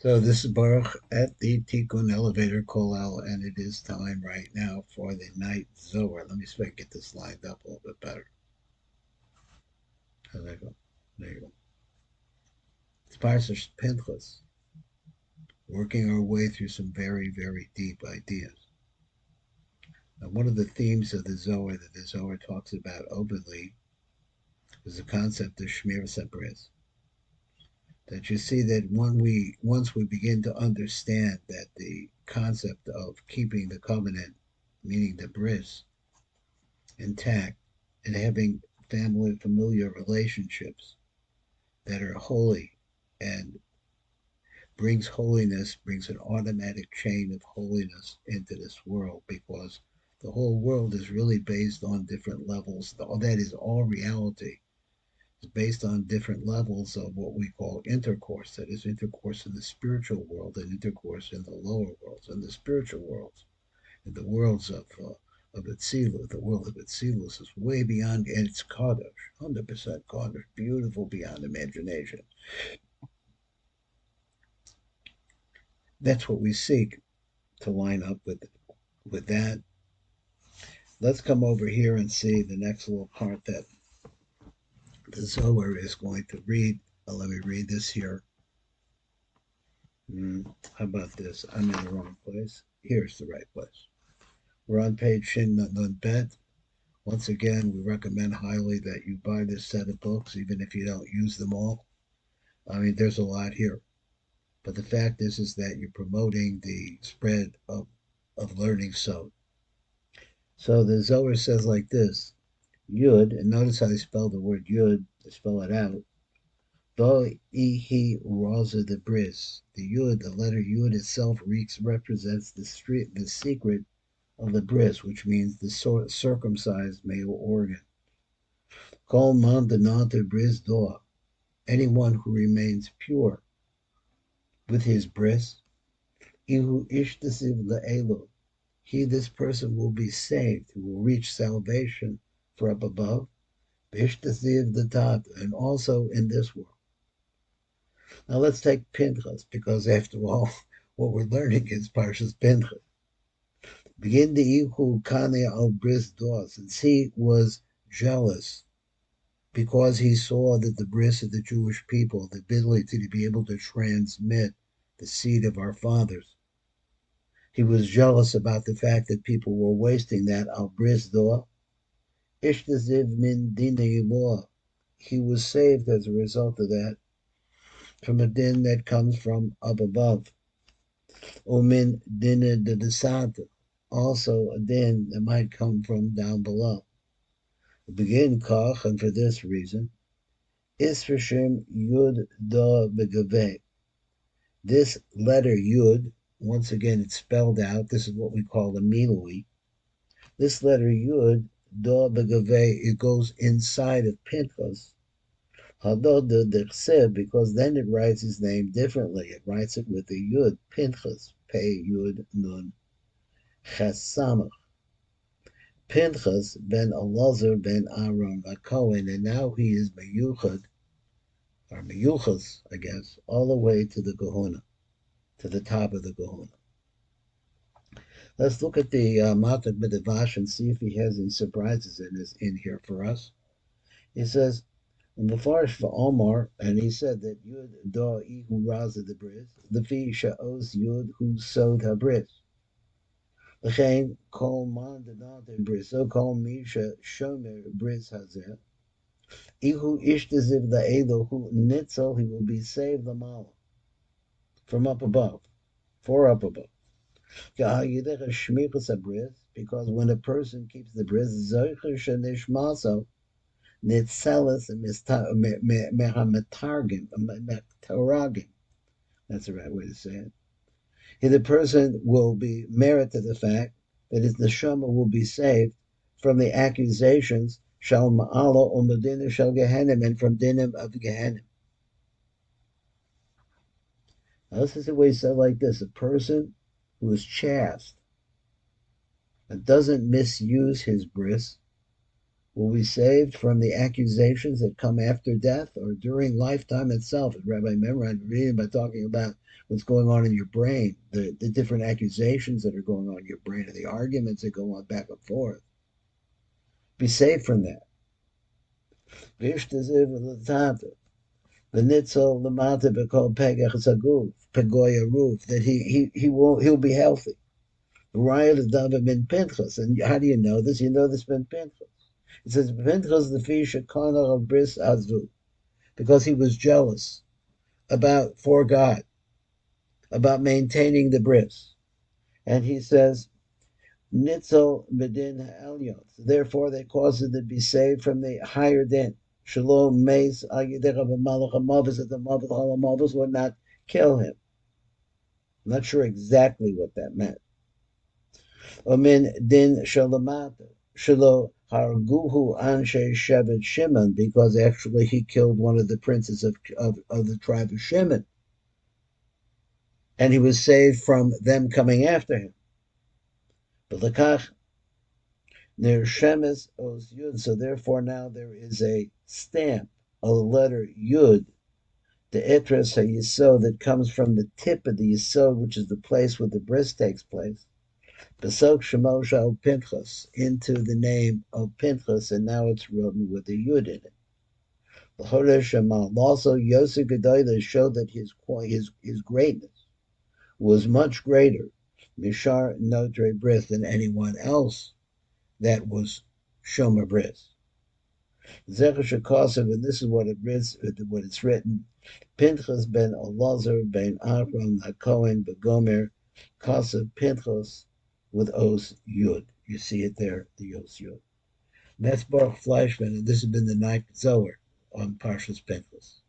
So this is Baruch at the Tikkun Elevator Kollel, and it is time right now for the night Zohar. Let me see if I can get this lined up a little bit better. How did I go? There you go. It's Parshas Pinchas, working our way through some very, very deep ideas. Now, one of the themes of the Zohar that the Zohar talks about openly is the concept of Shmiras Bris. That you see that once we begin to understand that the concept of keeping the covenant, meaning the bris, intact and having familiar relationships that are holy and brings an automatic chain of holiness into this world, because the whole world is really based on different levels. That is, all reality is based on different levels of what we call intercourse. That is, intercourse in the spiritual world and intercourse in the lower worlds. In the spiritual worlds, in the worlds of Atzilus, the world of Atzilus is way beyond, and it's Kaddish, 100% Kaddish, beautiful beyond imagination. That's what we seek to line up with that. Let's come over here and see the next little part that the Zohar is going to read. Let me read this here. How about this? I'm in the wrong place. Here's the right place. We're on page Shin Nun Bet. Once again, we recommend highly that you buy this set of books, even if you don't use them all. I mean, there's a lot here. But the fact is that you're promoting the spread of learning. So the Zohar says like this: Yud, and notice how they spell the word Yud, they spell it out. Do ihi raza the bris. The Yud, the letter Yud itself represents the secret of the bris, which means the circumcised male organ. Kol man denata bris doa. Anyone who remains pure with his bris, ihu ishtasiv le'elu. This person will be saved, he will reach salvation for up above, ishtasiv the and also in this world. Now let's take Pinchas, because after all, what we're learning is Parshas Pinchas. Begin the ihu kane al bris doa, since he was jealous because he saw that the bris of the Jewish people, the ability to be able to transmit the seed of our fathers. He was jealous about the fact that people were wasting that al bris doa. Ishtaziv min dinei law. He was saved as a result of that from a din that comes from up above. Umin dinei de desata. Also a din that might come from down below. Begin kach, and for this reason, Israshim Yud Da Begave. This letter Yud, once again it's spelled out, this is what we call the Milui. This letter Yud Da Begave, it goes inside of Pinchas. Hadod Dechsev, because then it writes his name differently. It writes it with a Yud, Pinchas, Pei Yud Nun Chesamach. Pinchas ben Elazar ben Aaron Cohen, and now he is Meyuchad, or Meyuchas, I guess, all the way to the Gehuna, to the top of the Gehuna. Let's look at the Matak B'Devash and see if he has any surprises in here for us. He says, in the Farish for Omar, and he said that Yud Da Ihu Raza the Bris, the Fi Sha'os Yud Hu Sod HaBris. L'chein kol man denate bris, so kol misha shomer bris hazeh. Ihu ishtaziv la'elo hu nitzel, he will be saved lamala, from up above, for up above. Because when a person keeps the bris, zoicher shenishmaso nitzelis mehametargim, metaragim. That's the right way to say it. The person will be merit to the fact that his neshama will be saved from the accusations shal ma'ala umadina shal gehenim, and from dinim of gehenim. Now this is the way he said like this: a person who is chaste and doesn't misuse his bris Will be saved from the accusations that come after death or during lifetime itself. As Rabbi Memran reading by talking about what's going on in your brain, the different accusations that are going on in your brain, and the arguments that go on back and forth. Be saved from that. The nitzel lamata becalled pegach saguf, pegoya roof, that he'll be healthy. Raya the David ben Pinchas. And how do you know this? You know this ben Pinchas. It says Pinchas the fish shekana of bris azu, because he was jealous about for God, about maintaining the bris. And he says, Nitzel medin ha'elyon. Therefore, they caused him to be saved from the higher din. Shalom meis agidech b'malach ha'mavos, that the malach ha'mavos would not kill him. I'm not sure exactly what that meant. Omin din shalamata shalo harguhu anshe shevet Shimon, because actually he killed one of the princes of the tribe of Shimon, and he was saved from them coming after him. But lekach near shemes os yud, so therefore now there is a stamp, a letter yud, the etres hayisod, that comes from the tip of the yisod, which is the place where the bris takes place. Besok Shemosha of Pinchas, into the name of Pinchas, and now it's written with a yud in it. The Chodesh Shema. Also, Yosef Gedolah showed that his greatness was much greater, Mishar Notre Bris, than anyone else that was Shomer Bris. Zecher Shekosov, and this is what it's written: Pinchas ben Elazar ben Akram Nakohen begomer Kosev Pinchas with Os Yud. You see it there, the Os Yud. And that's Baruch Fleischman, and this has been the ninth Zohar on Parshas Pinchas.